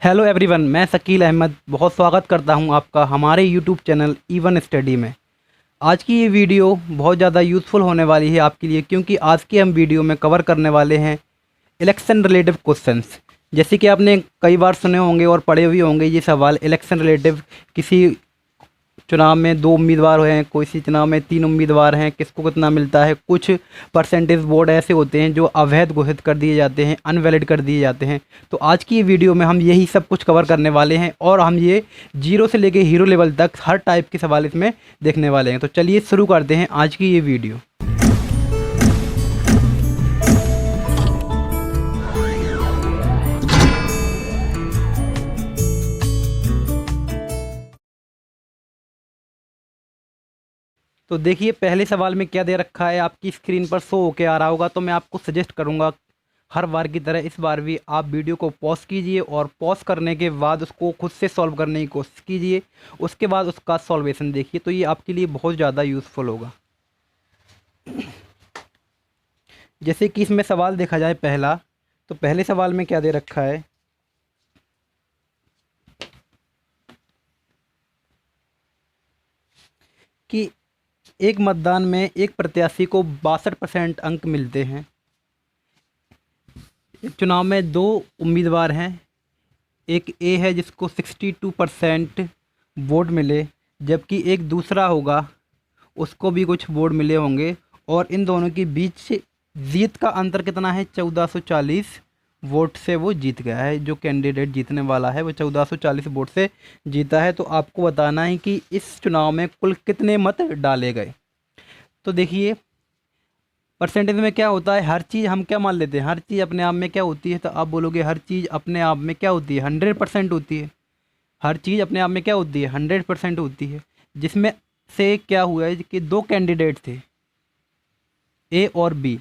Hello everyone, मैं शकील अहमद बहुत स्वागत करता हूं आपका हमारे यूट्यूब चैनल इवन स्टडी में। आज की ये वीडियो बहुत ज़्यादा यूज़फुल होने वाली है आपके लिए, क्योंकि आज की हम वीडियो में कवर करने वाले हैं इलेक्शन रिलेटिव क्वेश्चंस। जैसे कि आपने कई बार सुने होंगे और पढ़े भी होंगे ये सवाल इलेक्शन रिलेटिव। किसी चुनाव में 2 उम्मीदवार हैं, कोई सी चुनाव में 3 उम्मीदवार हैं, किसको कितना मिलता है। कुछ परसेंटेज वोट ऐसे होते हैं जो अवैध घोषित कर दिए जाते हैं, अनवैलिड कर दिए जाते हैं। तो आज की ये वीडियो में हम यही सब कुछ कवर करने वाले हैं और हम ये जीरो से लेके हीरो लेवल तक हर टाइप के सवाल इसमें देखने वाले हैं। तो चलिए शुरू करते हैं आज की ये वीडियो। तो देखिए पहले सवाल में क्या दे रखा है, आपकी स्क्रीन पर शो होके आ रहा होगा। तो मैं आपको सजेस्ट करूंगा हर बार की तरह इस बार भी आप वीडियो को पॉज कीजिए और पॉज करने के बाद उसको खुद से सॉल्व करने की कोशिश कीजिए। उसके बाद उसका सॉल्वेशन देखिए, तो ये आपके लिए बहुत ज़्यादा यूज़फुल होगा। जैसे कि इसमें सवाल देखा जाए पहला, तो पहले सवाल में क्या दे रखा है कि एक मतदान में एक प्रत्याशी को 62% अंक मिलते हैं। एक चुनाव में 2 उम्मीदवार हैं, एक ए है जिसको 62% वोट मिले, जबकि एक दूसरा होगा उसको भी कुछ वोट मिले होंगे, और इन दोनों के बीच जीत का अंतर कितना है, 1440 वोट से वो जीत गया है। जो कैंडिडेट जीतने वाला है वो 1440 वोट से जीता है। तो आपको बताना है कि इस चुनाव में कुल कितने मत डाले गए। तो देखिए परसेंटेज में क्या होता है, हर चीज़ हम क्या मान लेते हैं, हर चीज़ अपने आप में क्या होती है। तो आप बोलोगे हर चीज़ अपने आप में क्या होती है, 100% होती है। हर चीज़ अपने आप में क्या होती है, 100% होती है। जिसमें से क्या हुआ है कि 2 कैंडिडेट थे, ए और बी।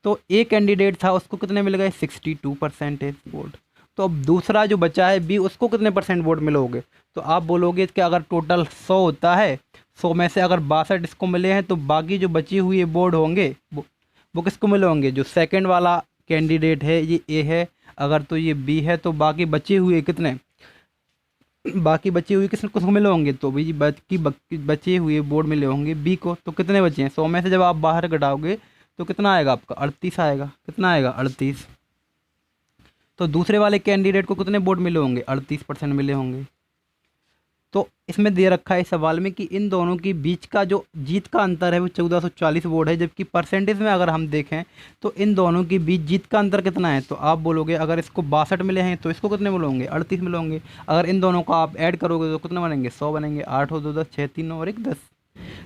तो ए कैंडिडेट था, उसको कितने मिल गए, 62% वोट। तो अब दूसरा जो बचा है बी, उसको कितने परसेंट वोट मिलोगे। तो आप बोलोगे कि अगर टोटल 100 होता है, 100 में से अगर 62 इसको मिले हैं, तो बाकी जो बची हुई वोट होंगे वो किसको मिले होंगे। जो सेकंड वाला कैंडिडेट है ये ए है, अगर तो ये बी है, तो बाकी बचे हुए कितने, बाकी बचे हुए किसको मिले होंगे, तो भी बचे हुए वोट मिले होंगे बी को। तो कितने बचे हैं, 100 में से जब आप बाहर घटाओगे तो कितना आएगा आपका, 38 आएगा। कितना आएगा, 38। तो दूसरे वाले कैंडिडेट को कितने वोट मिले होंगे, 38% मिले होंगे। तो इसमें दे रखा है सवाल में कि इन दोनों के बीच का जो जीत का अंतर है वो 1440 वोट है, जबकि परसेंटेज में अगर हम देखें तो इन दोनों के बीच जीत का अंतर कितना है। तो आप बोलोगे अगर इसको 62 मिले हैं तो इसको कितने मिले होंगे, 38 मिले होंगे। अगर इन दोनों को आप ऐड करोगे तो कितने बनेंगे, 100 बनेंगे। 8 और 2 10, 6 3 और 1 10।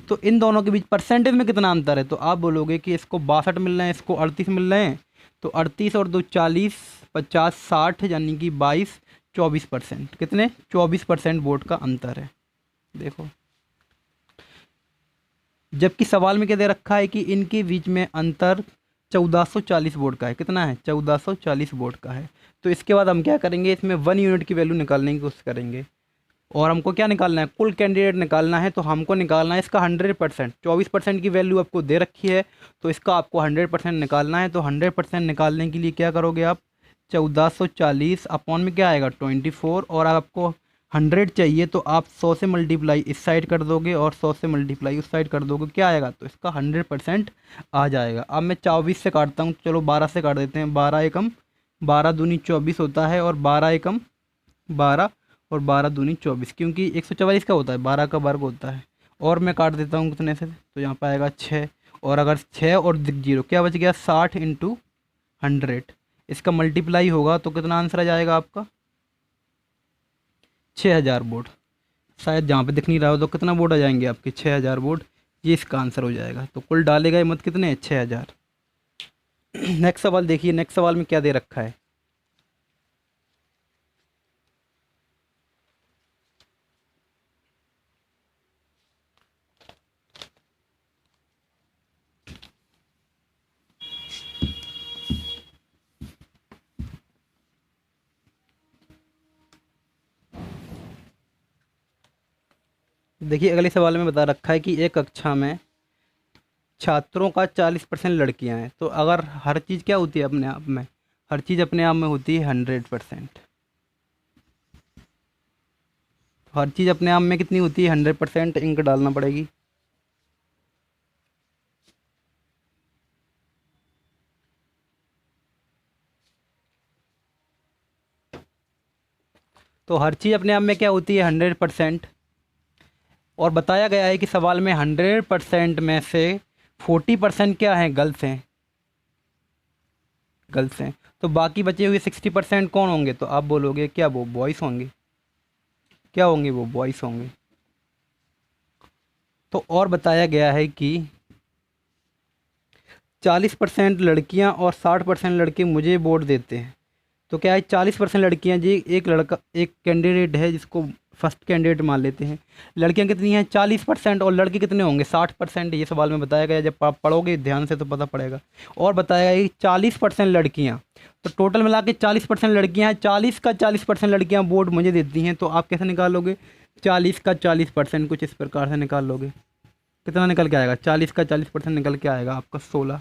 तो इन दोनों के बीच परसेंटेज में कितना अंतर है। तो आप बोलोगे कि इसको 62 मिल रहे हैं, इसको 38 मिल रहे हैं। तो 38 और 2 40, 50 60, यानी कि 22, 24%। कितने, 24% वोट का अंतर है। देखो जबकि सवाल में क्या दे रखा है कि इनके बीच में अंतर 1440 वोट का है। कितना है, 1440 वोट का है। तो इसके बाद हम क्या करेंगे, इसमें 1 यूनिट की वैल्यू निकालने की कोशिश करेंगे। और हमको क्या निकालना है, कुल कैंडिडेट निकालना है। तो हमको निकालना है इसका 100%। 24% की वैल्यू आपको दे रखी है, तो इसका आपको 100% निकालना है। तो 100% निकालने के लिए क्या करोगे आप, 1440 अपॉन में क्या आएगा, 24। और आपको 100 चाहिए तो आप 100 से मल्टीप्लाई इस साइड कर दोगे और 100 से मल्टीप्लाई उस साइड कर दोगे, क्या आएगा, तो इसका 100% आ जाएगा। अब मैं 24 से काटता हूँ, चलो 12 से काट देते हैं। 12 एकम 12 दूनी 24 होता है, और 12 एकम 12 और 12 दूनी 24, क्योंकि 144 का होता है, 12 का वर्ग होता है। और मैं काट देता हूँ कितने से, तो यहाँ पर आएगा 6। और अगर 6 और 0 क्या बच गया, 60 इंटू 100। इसका मल्टीप्लाई होगा तो कितना आंसर आ जाएगा आपका, 6000 वोट। शायद जहाँ पे दिख नहीं रहा हो तो कितना वोट आ जाएंगे आपके, 6000 वोट। ये इसका आंसर हो जाएगा। तो कुल डाले गए मत कितने, 6000। नेक्स्ट सवाल देखिए, नेक्स्ट सवाल में क्या दे रखा है। देखिए अगले सवाल में बता रखा है कि एक कक्षा में छात्रों का 40% लड़कियां हैं। तो अगर हर चीज़ क्या होती है अपने आप में, हर चीज़ अपने आप में होती है 100%। हर चीज़ अपने आप में कितनी होती है, 100% इंक डालना पड़ेगी। तो हर चीज़ अपने आप में क्या होती है, 100%। और बताया गया है कि सवाल में 100% में से 40% क्या हैं, गर्ल्स हैं, गर्ल्स हैं। तो बाकी बचे हुए 60% कौन होंगे, तो आप बोलोगे क्या वो बॉयज़ होंगे, क्या होंगे वो बॉयज़ होंगे। तो और बताया गया है कि 40% लड़कियां और 60% लड़के मुझे वोट देते हैं। तो क्या है, 40% लड़कियां जी, एक लड़का, एक कैंडिडेट है जिसको फर्स्ट कैंडिडेट मान लेते हैं। लड़कियां कितनी हैं, 40%, और लड़के कितने होंगे, 60%। ये सवाल में बताया गया, जब आप पढ़ोगे ध्यान से तो पता पड़ेगा। और बताया गया कि 40% लड़कियां, तो टोटल मिला के 40% लड़कियां हैं। 40 का 40% लड़कियां वोट मुझे देती हैं। तो आप कैसे निकालोगे, 40 का 40% कुछ इस प्रकार से निकाल लोगे। कितना निकल के आएगा, 40 का 40% निकल के आएगा आपका 16।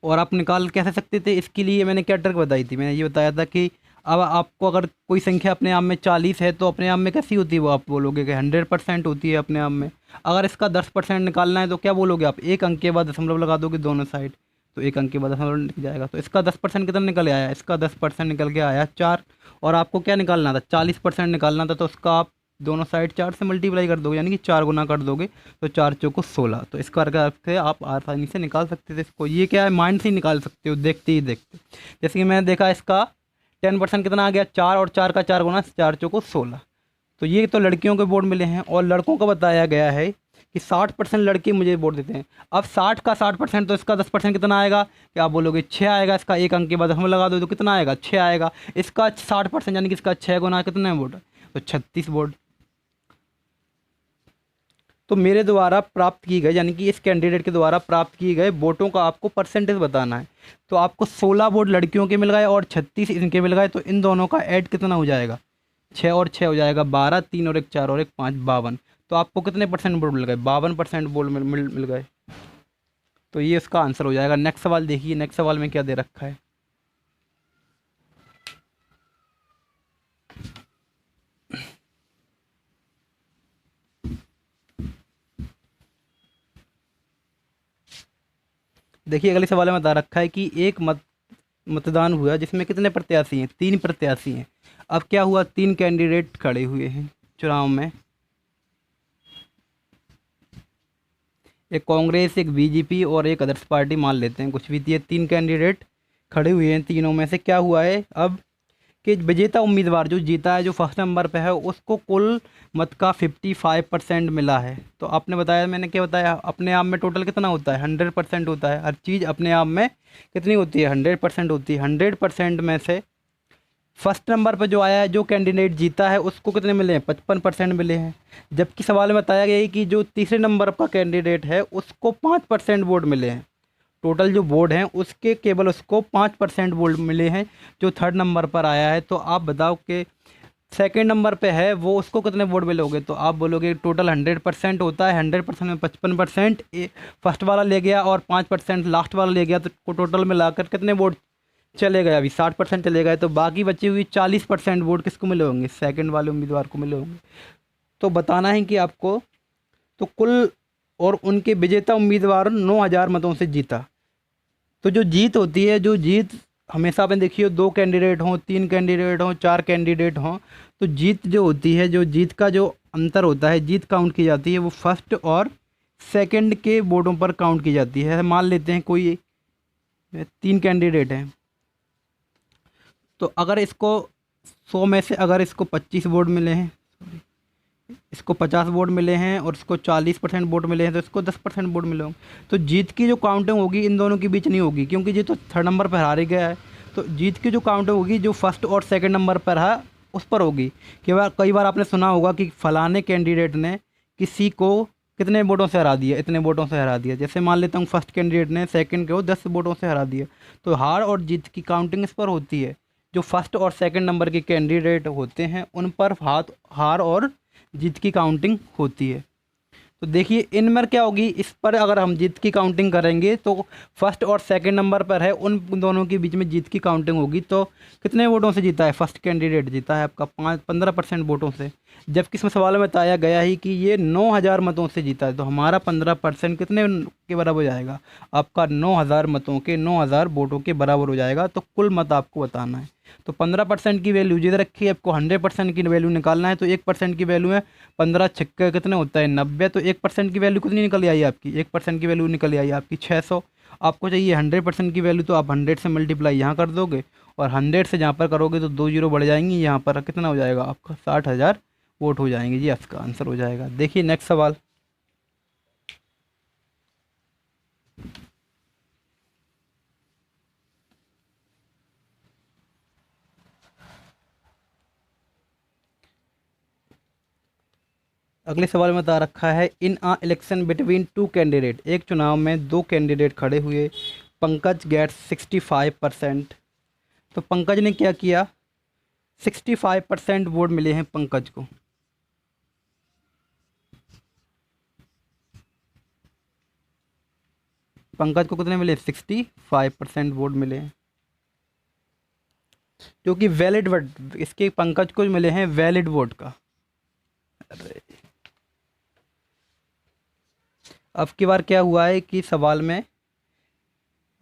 और आप निकाल कैसे सकते थे, इसके लिए मैंने क्या ट्रिक बताई थी, मैंने ये बताया था कि अब आपको अगर कोई संख्या अपने आप में 40 है तो अपने आप में कैसी होती है वो, आप बोलोगे कि 100% होती है अपने आप में। अगर इसका 10% निकालना है तो क्या बोलोगे आप, एक अंक के बाद दशमलव लगा दोगे दोनों साइड, तो एक अंक के बाद दशमलव निकल जाएगा। तो इसका 10% कितना निकल आया, इसका 10% निकल के आया 4। और आपको क्या निकालना था, 40% निकालना था, तो उसका आप दोनों साइड 4 से मल्टीप्लाई कर दोगे, यानी कि 4 गुना कर दोगे, तो 4 चौको 16। तो इस करके आप आसानी से निकाल सकते थे इसको। ये क्या है, माइंड से ही निकाल सकते हो देखते ही देखते। जैसे कि मैंने देखा इसका 10% कितना आ गया, 4, और 4 का 4 गुना 4 चौको 16। तो ये तो लड़कियों के वोट मिले हैं। और लड़कों का बताया गया है कि 60% लड़के मुझे वोट देते हैं। अब 60 का 60%, तो इसका 10% कितना आएगा, क्या आप बोलोगे 6 आएगा। इसका एक अंक के बाद हम लगा दो तो कितना आएगा, 6 आएगा। इसका 60% यानी कि इसका 6 गुना कितने वोट, तो 36 वोट। तो मेरे द्वारा प्राप्त की गई, यानी कि इस कैंडिडेट के द्वारा प्राप्त किए गए वोटों का आपको परसेंटेज बताना है। तो आपको 16 वोट लड़कियों के मिल गए और 36 इनके मिल गए। तो इन दोनों का ऐड कितना हो जाएगा, 6 और 6 हो जाएगा 12, 3 और 1 4 और 1 5, 52। तो आपको कितने परसेंट वोट मिल गए, 52% वोट मिल गए। तो ये इसका आंसर हो जाएगा। नेक्स्ट सवाल देखिए, नेक्स्ट सवाल में क्या दे रखा है। देखिए अगले सवाल में बता रखा है कि एक मतदान हुआ जिसमें कितने प्रत्याशी हैं, 3 प्रत्याशी हैं। अब क्या हुआ, 3 कैंडिडेट खड़े हुए हैं चुनाव में, एक कांग्रेस, एक बीजेपी और एक अदर्स पार्टी मान लेते हैं कुछ भी। ये 3 कैंडिडेट खड़े हुए हैं। तीनों में से क्या हुआ है अब, कि विजेता उम्मीदवार जो जीता है, जो फर्स्ट नंबर पे है, उसको कुल मत का 55% मिला है। तो आपने बताया, मैंने क्या बताया, अपने आप में टोटल कितना होता है, 100% होता है। हर चीज़ अपने आप में कितनी होती है, 100% होती है। 100% में से फर्स्ट नंबर पर जो आया है, जो कैंडिडेट जीता है, उसको कितने मिले हैं, 55% मिले हैं। जबकि सवाल में बताया गया है कि जो तीसरे नंबर पर कैंडिडेट है उसको 5% वोट मिले हैं। टोटल जो वोट हैं उसके केवल उसको 5% वोट मिले हैं, जो थर्ड नंबर पर आया है। तो आप बताओ कि सेकेंड नंबर पे है वो, उसको कितने वोट मिलोगे। तो आप बोलोगे टोटल 100% होता है, 100% में 55% फर्स्ट वाला ले गया और 5% लास्ट वाला ले गया, तो टोटल मिलाकर कितने वोट चले गए, अभी 60% चले गए। तो बाकी बची हुई 40% वोट किसको मिले होंगे, सेकंड वाले उम्मीदवार को मिले होंगे। तो बताना है कि आपको, तो कुल और उनके विजेता उम्मीदवार 9,000 मतों से जीता। तो जो जीत होती है, जो जीत हमेशा आपने देखी हो, 2 कैंडिडेट हों, 3 कैंडिडेट हों, 4 कैंडिडेट हों, तो जीत जो होती है, जो जीत का जो अंतर होता है, जीत काउंट की जाती है वो फर्स्ट और सेकंड के वोटों पर काउंट की जाती है। मान लेते हैं कोई 3 कैंडिडेट हैं, तो अगर इसको 100 में से अगर इसको 25 वोट मिले हैं, इसको 50 वोट मिले हैं और इसको 40% वोट मिले हैं, तो इसको 10% वोट मिले होंगे। तो जीत की जो काउंटिंग होगी इन दोनों के बीच नहीं होगी, क्योंकि ये तो थर्ड नंबर पर हार गया है। तो जीत की जो काउंटिंग होगी जो फर्स्ट और सेकंड नंबर पर है उस पर होगी। कई बार आपने सुना होगा कि फलाने कैंडिडेट ने किसी को कितने वोटों से हरा दिया, इतने वोटों से हरा दिया। जैसे मान लेता हूँ फर्स्ट कैंडिडेट ने सेकंड को 10 वोटों से हरा दिया, तो हार और जीत की काउंटिंग इस पर होती है। जो फर्स्ट और सेकंड नंबर के कैंडिडेट होते हैं उन पर हार और जीत की काउंटिंग होती है। तो देखिए इनमें क्या होगी, इस पर अगर हम जीत की काउंटिंग करेंगे तो फर्स्ट और सेकंड नंबर पर है, उन दोनों के बीच में जीत की काउंटिंग होगी। तो कितने वोटों से जीता है फर्स्ट कैंडिडेट? जीता है आपका 15% वोटों से। जबकि इसमें सवाल में बताया गया ही कि ये 9,000 मतों से जीता है, तो हमारा 15% कितने के बराबर हो जाएगा? आपका 9,000 मतों के 9,000 वोटों के बराबर हो जाएगा। तो कुल मत आपको बताना है। तो 15% की वैल्यू जिधर रखी है, आपको 100% की वैल्यू निकालना है। तो 1% की वैल्यू है 15 छक्के कितने होता है 90। तो 1% की वैल्यू कितनी निकल आई आपकी? 1% की वैल्यू निकल आई आपकी 600। आपको चाहिए 100% की वैल्यू, तो आप 100 से मल्टीप्लाई यहाँ कर दोगे और 100 से जहाँ पर करोगे तो 2 जीरो बढ़ जाएंगी। यहाँ पर कितना हो जाएगा आपका? 60,000 वोट हो जाएंगे जी, आपका आंसर हो जाएगा। देखिए नेक्स्ट सवाल। अगले सवाल में बता रखा है, in a election between two candidate, एक चुनाव में दो कैंडिडेट खड़े हुए, पंकज गेट 65%। तो पंकज ने क्या किया? 65% वोट मिले हैं पंकज को। पंकज को कितने मिले? 65% वोट मिले हैं, जो कि वैलिड वोट इसके पंकज को मिले हैं वैलिड वोट का। अरे अब की बार क्या हुआ है कि सवाल में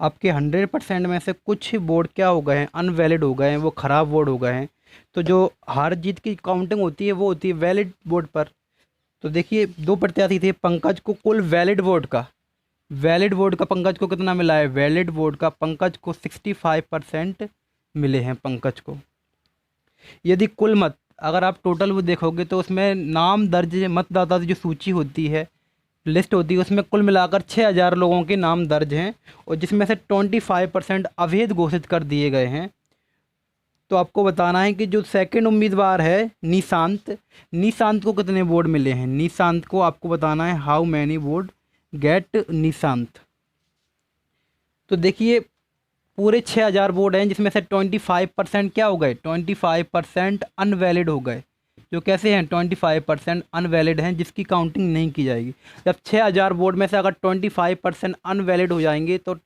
आपके 100% में से कुछ वोट क्या हो गए हैं? अनवैलिड हो गए हैं, वो ख़राब वोट हो गए हैं। तो जो हार जीत की काउंटिंग होती है वो होती है वैलिड वोट पर। तो देखिए दो प्रत्याशी थे, पंकज को कुल वैलिड वोट का पंकज को कितना मिला है? वैलिड वोट का पंकज को 65% मिले हैं पंकज को। यदि कुल मत अगर आप टोटल वो देखोगे तो उसमें नाम दर्ज मतदाता की जो सूची होती है, लिस्ट होती है, उसमें कुल मिलाकर 6,000 लोगों के नाम दर्ज हैं और जिसमें से 25% अवैध घोषित कर दिए गए हैं। तो आपको बताना है कि जो सेकंड उम्मीदवार है निशांत को कितने वोट मिले हैं? निशांत को आपको बताना है how many vote gate Nishant. तो देखिए पूरे 6,000 वोट हैं, जिसमें से 25% क्या हो गए? 25% अनवैलिड हो गए। जो कैसे हैं? 25% अनवैलिड हैं, जिसकी काउंटिंग नहीं की जाएगी। जब 6,000 वोट में से अगर 25% अनवैलिड हो जाएंगे तो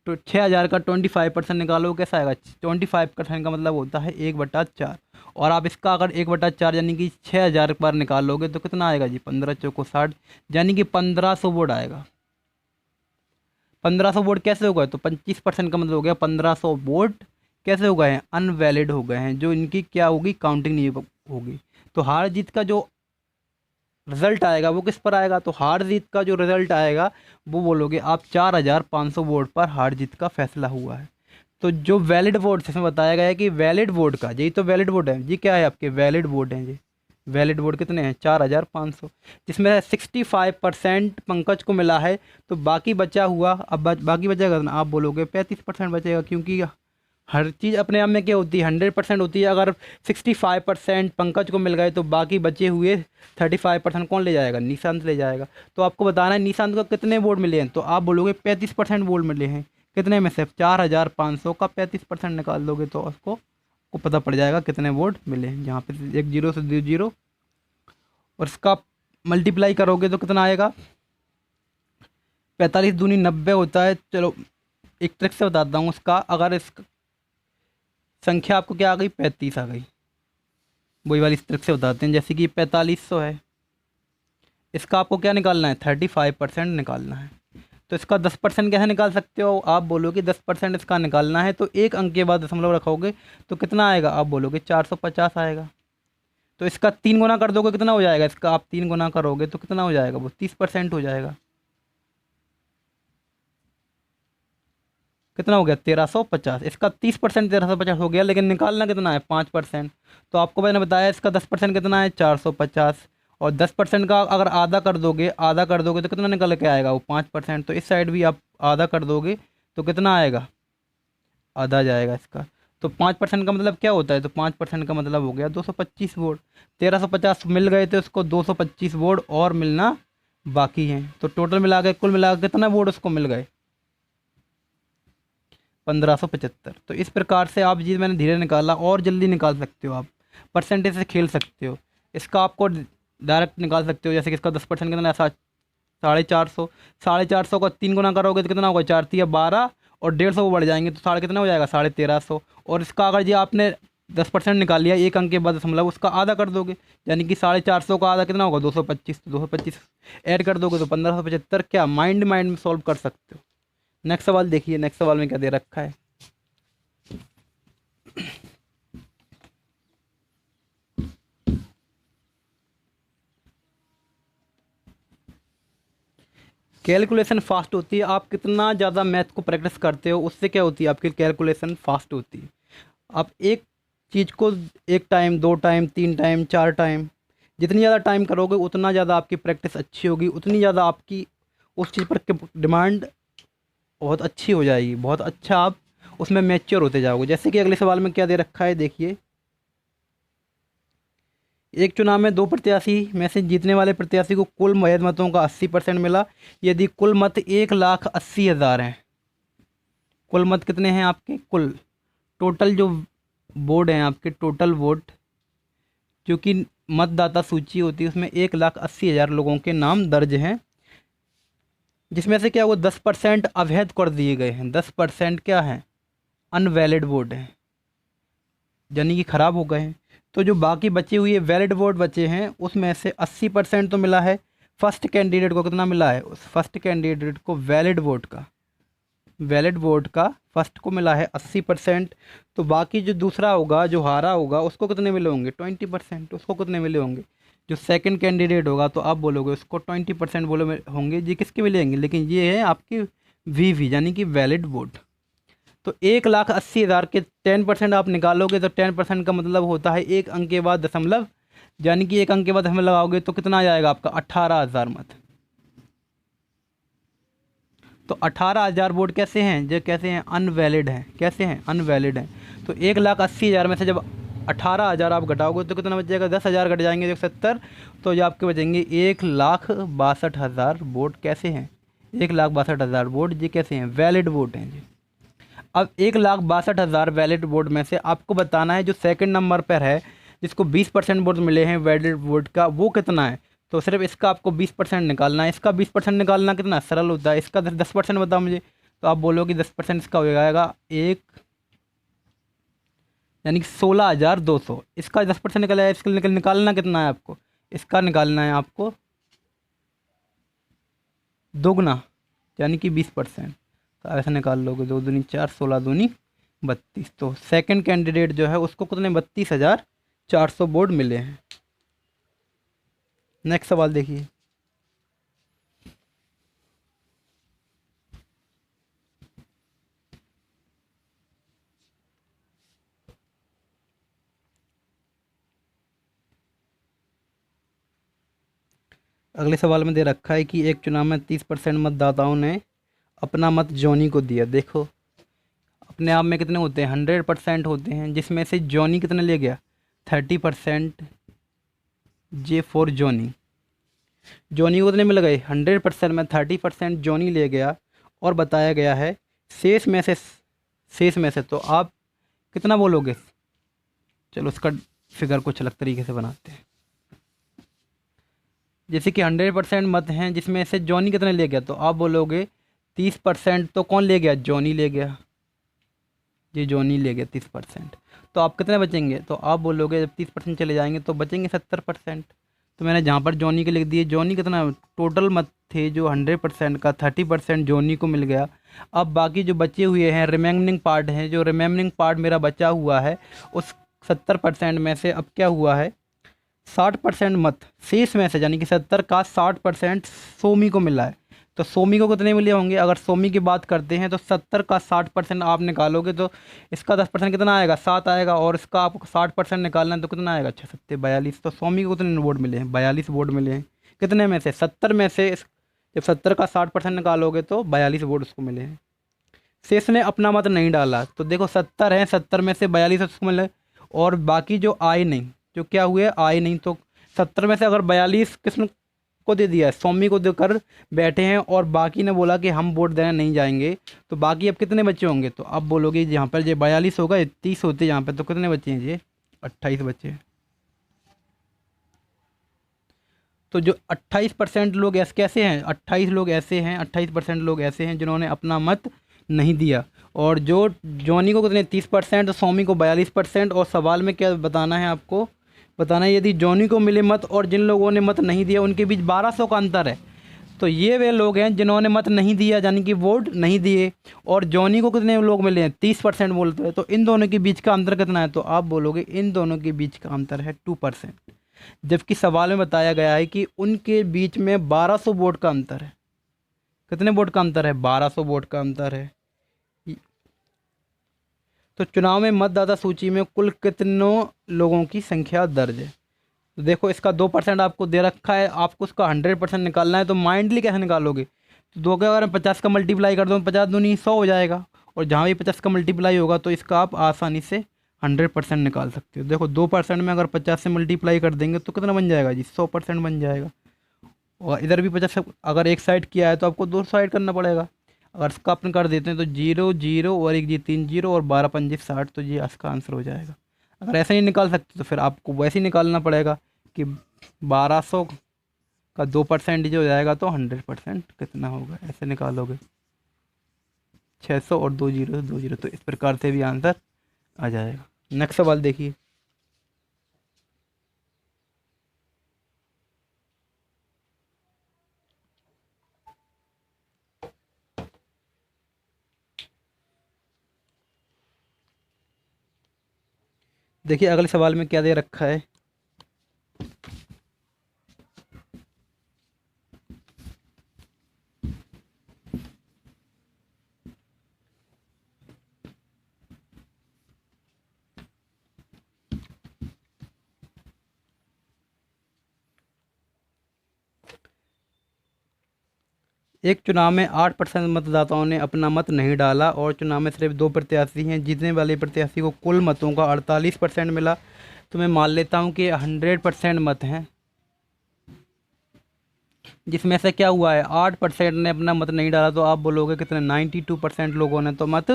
6,000 का 25% निकालो, कैसा आएगा? 25% का मतलब होता है 1/4। और आप इसका अगर 1/4 यानी कि 6,000 पर निकालोगे तो कितना आएगा जी? 15 चौको 60, यानी कि 1,500 वोट आएगा। 1,500 वोट कैसे हो गए? तो 25% का मतलब हो गया 1,500 वोट कैसे हो गए हैं? अनवैलिड हो गए हैं, जो इनकी क्या होगी? काउंटिंग नहीं होगी। तो हार जीत का जो रिजल्ट आएगा वो किस पर आएगा? तो हार जीत का जो रिजल्ट आएगा वो बोलोगे आप 4,500 वोट पर हार जीत का फैसला हुआ है। तो जो वैलिड वोट इसमें बताया गया है कि वैलिड वोट का, यही तो वैलिड वोट है जी। क्या है आपके? वैलिड वोट हैं जी। वैलिड वोट कितने हैं? 4,500, जिसमें 65% पंकज को मिला है। तो बाकी बचा हुआ, अब बाकी बचेगा ना, आप बोलोगे 35% बचेगा, क्योंकि हर चीज़ अपने आप में क्या होती है? 100% होती है। अगर 65% पंकज को मिल गए तो बाकी बचे हुए 35% कौन ले जाएगा? निशांत ले जाएगा। तो आपको बताना है निशांत को कितने वोट मिले हैं, तो आप बोलोगे 35% वोट मिले हैं। कितने में से? 4,500 का 35% निकाल दोगे तो उसको को पता पड़ जाएगा कितने वोट मिले हैं। यहाँ पे एक जीरो से 2 जीरो और इसका मल्टीप्लाई करोगे तो कितना आएगा? 45 दूनी 90 होता है। चलो एक ट्रिक से बताता हूँ उसका। अगर इस संख्या आपको क्या आ गई? 35 आ गई। वही वाली इस ट्रिक से बताते हैं। जैसे कि 4500 है, इसका आपको क्या निकालना है? 35% निकालना है। तो इसका 10% कैसे निकाल सकते हो? आप बोलोगे 10% इसका निकालना है तो एक अंक के बाद दशमलव रखोगे तो कितना आएगा? आप बोलोगे 450 आएगा। तो इसका 3 गुना कर दोगे कितना हो जाएगा? इसका आप 3 गुना करोगे तो कितना हो जाएगा? वो 30% हो जाएगा। कितना हो गया? 1350। इसका 30% 1350 हो गया, लेकिन निकालना कितना है? 5%। तो आपको मैंने बताया इसका 10% कितना है? 450। और 10% का अगर आधा कर दोगे तो कितना निकल के आएगा? वो 5%। तो इस साइड भी आप आधा कर दोगे तो कितना आएगा? आधा जाएगा इसका। तो 5% का मतलब क्या होता है? तो 5% का मतलब हो गया 225 वोट। 1350 मिल गए थे उसको, 225 वोट और मिलना बाकी हैं। तो टोटल मिला के कुल मिला के कितना वोट उसको मिल गए? 1575। तो इस प्रकार से आप चीज़ मैंने धीरे निकाला, और जल्दी निकाल सकते हो आप। परसेंटेज से खेल सकते हो। इसका आपको डायरेक्ट निकाल सकते हो, जैसे कि इसका 10% कितना, ऐसा 450, 450 का 3 गुना करोगे तो कितना होगा, 4 तिया 12 और 150 बढ़ जाएंगे तो साढ़े कितना हो जाएगा, 1350। और इसका अगर ये आपने 10% निकाल लिया एक अंक के बाद दशमलव, उसका आधा कर दोगे, यानी कि 450 का आधा कितना होगा, 225। तो 225 ऐड कर दोगे तो 1575। क्या माइंड में सॉल्व कर सकते हो। नेक्स्ट सवाल देखिए, नेक्स्ट सवाल में क्या दे रखा है। कैलकुलेशन फास्ट होती है, आप कितना ज़्यादा मैथ को प्रैक्टिस करते हो उससे क्या होती है, आपकी कैलकुलेशन फास्ट होती है। आप एक चीज़ को एक टाइम, 2 टाइम, 3 टाइम, 4 टाइम, जितनी ज़्यादा टाइम करोगे उतना ज़्यादा आपकी प्रैक्टिस अच्छी होगी, उतनी ज़्यादा आपकी उस चीज़ पर डिमांड बहुत अच्छी हो जाएगी, बहुत अच्छा आप उसमें मैच्योर होते जाओगे। जैसे कि अगले सवाल में क्या दे रखा है देखिए, एक चुनाव में 2 प्रत्याशी में से जीतने वाले प्रत्याशी को कुल वैध मतों का 80% मिला यदि कुल मत 1,80,000 हैं। कुल मत कितने हैं आपके, कुल टोटल जो वोट हैं आपके, टोटल वोट जो कि मतदाता सूची होती है उसमें 1,80,000 लोगों के नाम दर्ज हैं, जिसमें से क्या वो 10% अवैध कर दिए गए हैं। 10% क्या है, अनवैलिड वोट हैं, यानी कि ख़राब हो गए हैं। तो जो बाकी बचे हुए वैलिड वोट बचे हैं उसमें से 80% तो मिला है फर्स्ट कैंडिडेट को। कितना मिला है, उस फर्स्ट कैंडिडेट को वैलिड वोट का फर्स्ट को मिला है 80%। तो बाकी जो दूसरा होगा, जो हारा होगा, उसको कितने मिले होंगे, 20%। उसको कितने मिले होंगे, जो सेकंड कैंडिडेट होगा तो आप बोलोगे उसको 20% बोले होंगे, ये किसके मिलेंगे, लेकिन ये है आपकी वी यानी कि वैलिड वोट। तो 1,80,000 के 10% आप निकालोगे तो 10% का मतलब होता है एक अंक के बाद दशमलव, यानी कि एक अंक के बाद दशमलव लगाओगे तो कितना आ जाएगा आपका 18,000 मत। तो 18,000 वोट कैसे हैं, जो कैसे हैं, अनवैलिड हैं। कैसे हैं, अनवैलिड हैं। तो 1,80,000 में से जब 18,000 आप घटाओगे तो कितना बचेगा, 10,000 घट जाएंगे, जो 70, तो ये आपके बचेंगे 1,62,000 वोट। कैसे हैं, 1,62,000 वोट, ये कैसे हैं, वैलिड वोट हैं जी। अब 1,62,000 वैलिड वोट में से आपको बताना है जो सेकंड नंबर पर है, जिसको 20% वोट मिले हैं वैलिड वोट का, वो कितना है। तो सिर्फ इसका आपको 20% निकालना है। इसका 20% निकालना कितना सरल होता है, इसका 10% बताओ मुझे। तो आप बोलोगे 10% इसका हो जाएगा एक, यानी कि 16,200। इसका 10% निकला है, इसका निकालना कितना है आपको, इसका निकालना है आपको दोगुना, यानी कि 20%। तो ऐसा निकाल लोगे, 2 दूनी 4, 16 दूनी 32। तो सेकंड कैंडिडेट जो है उसको कितने 32,400 वोट मिले हैं। नेक्स्ट सवाल देखिए, अगले सवाल में दे रखा है कि एक चुनाव में 30% मतदाताओं ने अपना मत जॉनी को दिया। देखो अपने आप में कितने होते हैं, 100% होते हैं, जिसमें से जॉनी कितने ले गया, 30%। जे फॉर जॉनी, जॉनी को कितने मिल गए, 100% में 30% जॉनी ले गया। और बताया गया है शेष में से तो आप कितना बोलोगे। चलो उसका फिगर कुछ अलग तरीके से बनाते हैं। जैसे कि 100% मत हैं, जिसमें से जॉनी कितने ले गया, तो आप बोलोगे 30% तो कौन ले गया, जॉनी ले गया। ये जॉनी ले गया 30%। तो आप कितने बचेंगे, तो आप बोलोगे जब 30% चले जाएंगे तो बचेंगे 70%। तो मैंने जहाँ पर जॉनी के लिख दिए, जॉनी कितना टोटल मत थे जो 100% का 30% जॉनी को मिल गया। अब बाकी जो बचे हुए हैं रिमेनिंग पार्ट हैं, जो रिमेनिंग पार्ट मेरा बचा हुआ है उस 70% में से अब क्या हुआ है, 60% मत शेष में से, यानी कि 70 का 60% सोमी को मिला है। तो सोमी को कितने मिले होंगे, अगर सोमी की बात करते हैं तो 70 का 60% आप निकालोगे तो इसका 10% कितना आएगा, 7 आएगा। और इसका आपको 60% निकालना है तो कितना आएगा, 6 7 42। तो सोमी को कितने वोट मिले हैं, 42 वोट मिले हैं। कितने में से, 70 में से जब 70 का 60% निकालोगे तो 42 वोट उसको मिले हैं। शेष ने अपना मत नहीं डाला, तो देखो 70 है, 70 में से 42 उसको मिले, और बाकी जो आए नहीं, जो क्या हुए आए नहीं, तो 70 में से अगर 42 किसने को दे दिया है, स्वामी को देकर बैठे हैं, और बाकी ने बोला कि हम वोट देने नहीं जाएंगे, तो बाकी अब कितने बच्चे होंगे। तो आप बोलोगे यहाँ पर ये 42 होगा, 30 होते यहाँ पर, तो कितने बच्चे हैं, ये 28 बच्चे। तो जो 28% लोग ऐसे कैसे हैं, 28% लोग ऐसे हैं जिन्होंने अपना मत नहीं दिया। और जो जॉनी को कितने 30% और स्वामी को 42%। और सवाल में क्या बताना है आपको, बताना है यदि जॉनी को मिले मत और जिन लोगों ने मत नहीं दिया उनके बीच 1200 का अंतर है। तो ये वे लोग हैं जिन्होंने मत नहीं दिया, यानी कि वोट नहीं दिए, और जॉनी को कितने लोग मिले हैं 30% बोलते हैं। तो इन दोनों के बीच का अंतर कितना है, तो आप बोलोगे इन दोनों के बीच का अंतर है 2%। जबकि सवाल में बताया गया है कि उनके बीच में 1200 वोट का अंतर है। कितने वोट का अंतर है, 1200 वोट का अंतर है। तो चुनाव में मतदाता सूची में कुल कितनों लोगों की संख्या दर्ज है। तो देखो इसका 2% आपको दे रखा है, आपको उसका 100% निकालना है। तो माइंडली कैसे निकालोगे, तो दो के अगर 50 का मल्टीप्लाई कर दो 50 दूनी 100 हो जाएगा, और जहाँ भी 50 का मल्टीप्लाई होगा तो इसका आप आसानी से 100% निकाल सकते हो। देखो 2% में अगर 50 से मल्टीप्लाई कर देंगे तो कितना बन जाएगा जी, 100% बन जाएगा। और इधर भी 50 अगर एक साइड किया है तो आपको दो साइड करना पड़ेगा। अगर इसका अपन कर देते हैं तो 0 0 और एक जी 3 0 और 12 पंजे 60, तो ये इसका आंसर हो जाएगा। अगर ऐसे नहीं निकाल सकते तो फिर आपको वैसे ही निकालना पड़ेगा कि 1200 का 2% जो हो जाएगा तो 100% कितना होगा, ऐसे निकालोगे 600 और 2 0 2 0, तो इस प्रकार से भी आंसर आ जाएगा। नेक्स्ट सवाल देखिए। देखिए अगले सवाल में क्या दे रखा है। एक चुनाव में 8% मतदाताओं ने अपना मत नहीं डाला और चुनाव में सिर्फ 2 प्रत्याशी हैं। जीतने वाले प्रत्याशी को कुल मतों का 48% मिला। तो मैं मान लेता हूं कि 100% मत हैं, जिसमें से क्या हुआ है 8% ने अपना मत नहीं डाला। तो आप बोलोगे कितने, 92% लोगों ने तो मत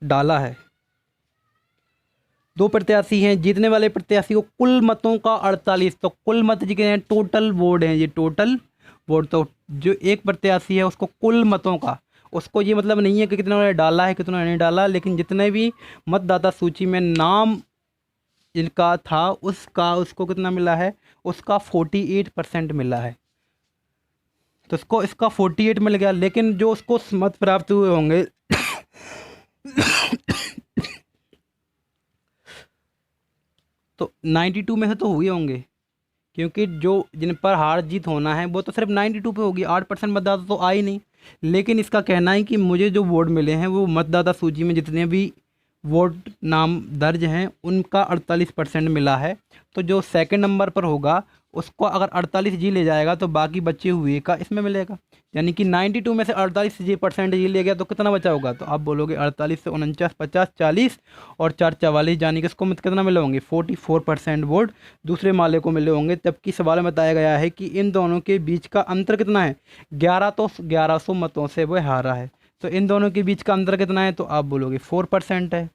डाला है। 2 प्रत्याशी हैं, जीतने वाले प्रत्याशी को कुल मतों का 48, तो कुल मत जी के टोटल वोट हैं, ये टोटल वोट। तो जो एक प्रत्याशी है उसको कुल मतों का, उसको ये मतलब नहीं है कि कितने ने डाला है कितने ने नहीं डाला, लेकिन जितने भी मतदाता सूची में नाम इनका था उसका उसको कितना मिला है, उसका 48% मिला है। तो इसको इसका 48 मिल गया, लेकिन जो उसको मत प्राप्त हुए होंगे तो 92 में से तो हुए होंगे, क्योंकि जो जिन पर हार जीत होना है वो तो सिर्फ 92 पे होगी, 8% मतदाता तो आ ही नहीं। लेकिन इसका कहना है कि मुझे जो वोट मिले हैं वो मतदाता सूची में जितने भी वोट नाम दर्ज हैं उनका 48% मिला है। तो जो सेकंड नंबर पर होगा उसको अगर 48 जी ले जाएगा तो बाकी बचे हुए का इसमें मिलेगा, यानी कि 92 में से 48% जी ले गया तो कितना बचा होगा। तो आप बोलोगे 48 से 49 50 40 और 4 44, यानी कि इसको कितना मिले होंगे 44% वोट दूसरे माले को मिले होंगे। जबकि सवाल में बताया गया है कि इन दोनों के बीच का अंतर कितना है, 11, तो 1100 मतों से वो हारा है। तो इन दोनों के बीच का अंतर कितना है, तो आप बोलोगे 4% है।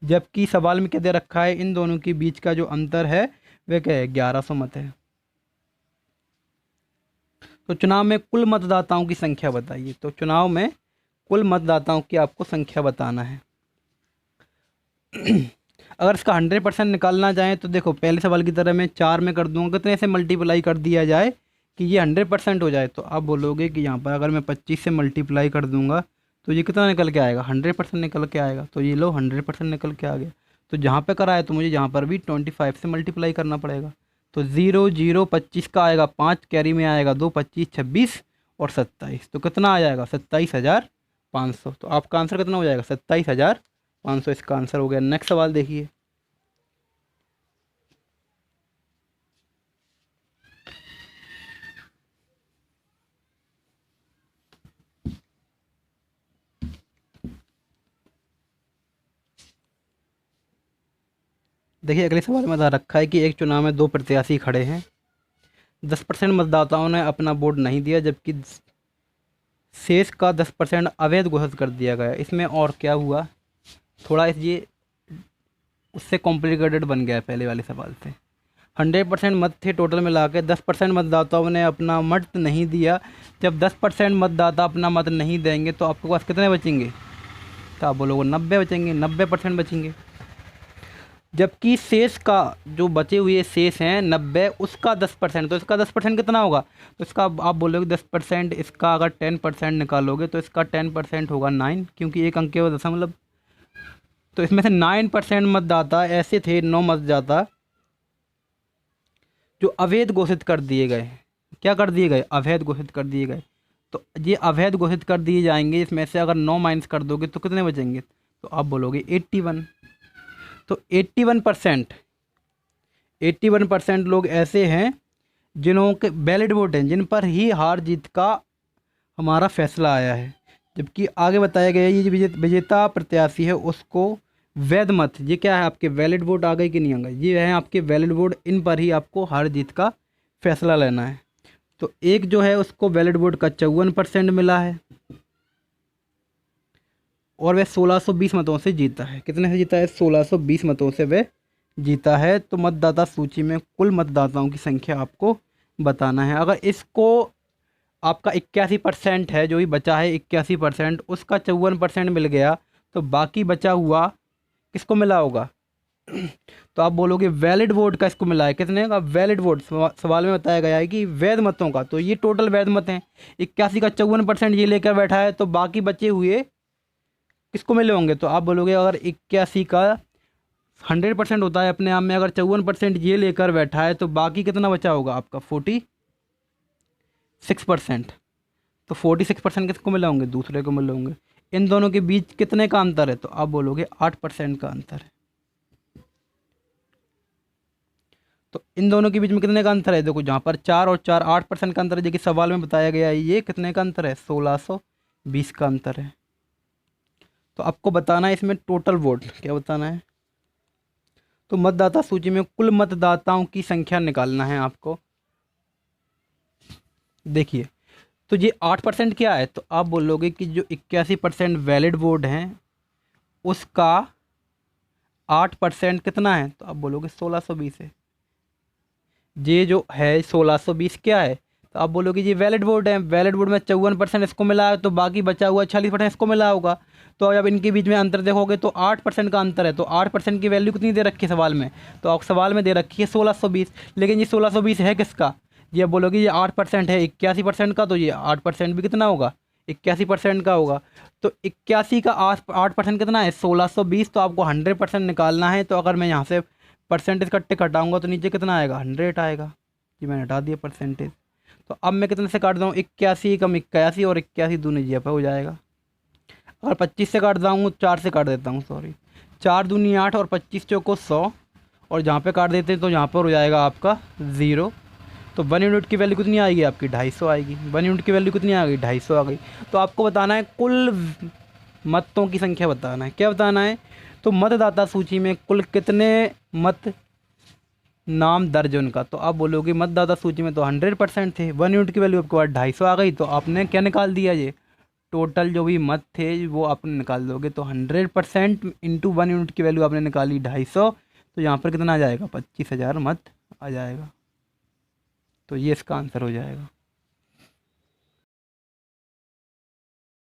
जबकि सवाल में क्या दे रखा है, इन दोनों के बीच का जो अंतर है वह क्या है, 1100 मत है। तो चुनाव में कुल मतदाताओं की संख्या बताइए। तो चुनाव में कुल मतदाताओं की आपको संख्या बताना है। अगर इसका 100% निकालना चाहें तो देखो पहले सवाल की तरह मैं 4 में कर दूंगा, कितने से मल्टीप्लाई कर दिया जाए कि ये 100% हो जाए। तो आप बोलोगे कि यहाँ पर अगर मैं 25 से मल्टीप्लाई कर दूंगा तो ये कितना निकल के आएगा, 100% निकल के आएगा। तो ये लो 100% निकल के आ गया। तो जहाँ पे कराया तो मुझे यहाँ पर भी 25 से मल्टीप्लाई करना पड़ेगा। तो 0 0 25 का आएगा 5, कैरी में आएगा 2 25 26 और 27, तो कितना आ जाएगा 27,500। तो आपका आंसर कितना हो जाएगा 27,500, इसका आंसर हो गया। नेक्स्ट सवाल देखिए। देखिए अगले सवाल में बता रखा है कि एक चुनाव में 2 प्रत्याशी खड़े हैं, 10% मतदाताओं ने अपना वोट नहीं दिया, जबकि शेष का 10% अवैध घोषित कर दिया गया। इसमें और क्या हुआ, थोड़ा ये उससे कॉम्प्लिकेटेड बन गया है पहले वाले सवाल से। 100% मत थे टोटल मिला के, 10% मतदाताओं ने अपना मत नहीं दिया। जब 10% मतदाता अपना मत नहीं देंगे तो आपके पास कितने बचेंगे? तो आप बोलोगे 90 बचेंगे, 90% बचेंगे। जबकि शेष का जो बचे हुए शेष हैं 90, उसका 10%, तो इसका 10% कितना होगा? तो इसका आप बोलोगे 10%, इसका अगर 10% निकालोगे तो इसका 10% होगा 9, क्योंकि एक अंक के दशमलव। तो इसमें से 9% मतदाता ऐसे थे, 9 मतदाता जो अवैध घोषित कर दिए गए। क्या कर दिए गए? अवैध घोषित कर दिए गए। तो ये अवैध घोषित कर दिए जाएंगे, इसमें से अगर 9 माइनस कर दोगे तो कितने बचेंगे? तो आप बोलोगे 81। तो 81% लोग ऐसे हैं जिन्हों के वैलिड वोट हैं, जिन पर ही हार जीत का हमारा फैसला आया है। जबकि आगे बताया गया ये विजेता प्रत्याशी है उसको वैध मत, ये क्या है आपके वैलिड वोट आ गए कि नहीं आ गए, ये हैं आपके वैलिड वोट, इन पर ही आपको हार जीत का फैसला लेना है। तो एक जो है उसको वैलिड वोट का 54% मिला है और वह 1620 मतों से जीता है। कितने से जीता है? 1620 मतों से वह जीता है। तो मतदाता सूची में कुल मतदाताओं की संख्या आपको बताना है। अगर इसको आपका 81% है, जो भी बचा है 81%, उसका 54% मिल गया तो बाकी बचा हुआ किसको मिला होगा? तो आप बोलोगे वैलिड वोट का इसको मिला है। कितने का वैलिड वोट? सवाल में बताया गया है कि वैध मतों का, तो ये टोटल वैध मत हैं। 81 का 54% ये लेकर बैठा है, तो बाकी बचे हुए किसको मिले होंगे? तो आप बोलोगे अगर 81 का 100% होता है अपने आप में, अगर 54% ये लेकर बैठा है तो बाकी कितना बचा होगा आपका? 46%। तो 46% किसको मिले होंगे? दूसरे को मिले होंगे। इन दोनों के बीच कितने का अंतर है? तो आप बोलोगे 8% का अंतर है। तो इन दोनों के बीच में कितने का अंतर है? देखो जहाँ पर 4 और 4 8% का अंतर है, जो कि सवाल में बताया गया है। ये कितने का अंतर है? 1620 का अंतर है। तो आपको बताना है इसमें टोटल वोट, क्या बताना है? तो मतदाता सूची में कुल मतदाताओं की संख्या निकालना है आपको। देखिए, तो ये 8% क्या है? तो आप बोलोगे कि जो 81% वैलिड वोट हैं उसका 8% कितना है? तो आप बोलोगे 1620 है। ये जो है 1620 क्या है? तो आप बोलोगे ये वैलिड वोट है। वैलिड वोट में 54% इसको मिला है, तो बाकी बचा हुआ 46% इसको मिला होगा। तो जब इनके बीच में अंतर देखोगे तो 8% का अंतर है। तो 8% की वैल्यू कितनी दे रखी है सवाल में? तो आप सवाल में दे रखी है 1620, लेकिन ये 1620 है किसका? ये बोलोगे ये 8% है 81% का, तो ये 8% भी कितना होगा? 81% का होगा। तो 81 का 8% कितना है? 1620। तो आपको 100% निकालना है। तो अगर मैं यहाँ से परसेंटेज कट्टे घटाऊँगा तो नीचे कितना आएगा? 100 आएगा। ये मैंने हटा दिया परसेंटेज। तो अब मैं कितने से काट दूँ? 81 कम 81 और 81 दूनी जी पे हो जाएगा। अगर 25 से काट दूँ, 4 से काट देता हूँ, सॉरी, 4 दूनी 8 और 25 चौको 100, और जहाँ पे काट देते हैं तो यहाँ पर हो जाएगा आपका 0। तो 1 यूनिट की वैल्यू कितनी आएगी आपकी? 250 आएगी। 1 यूनिट की वैल्यू कितनी आ गई? 250 आ गई। तो आपको बताना है कुल मतों की संख्या बताना है। क्या बताना है? तो मतदाता सूची में कुल कितने मत नाम दर्ज उनका। तो आप बोलोगे मतदाता सूची में तो 100% थे, 1 यूनिट की वैल्यू आपके पास 250 आ गई। तो आपने क्या निकाल दिया? ये टोटल जो भी मत थे वो आपने निकाल दोगे। तो 100% इंटू 1 यूनिट की वैल्यू आपने निकाली 250, तो यहाँ पर कितना आ जाएगा? 25,000 मत आ जाएगा। तो ये इसका आंसर हो जाएगा।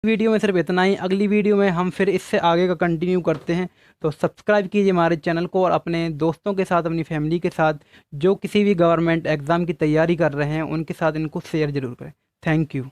वीडियो में सिर्फ इतना ही। अगली वीडियो में हम फिर इससे आगे का कंटिन्यू करते हैं। तो सब्सक्राइब कीजिए हमारे चैनल को और अपने दोस्तों के साथ, अपनी फैमिली के साथ जो किसी भी गवर्नमेंट एग्ज़ाम की तैयारी कर रहे हैं उनके साथ इनको शेयर ज़रूर करें। Thank you.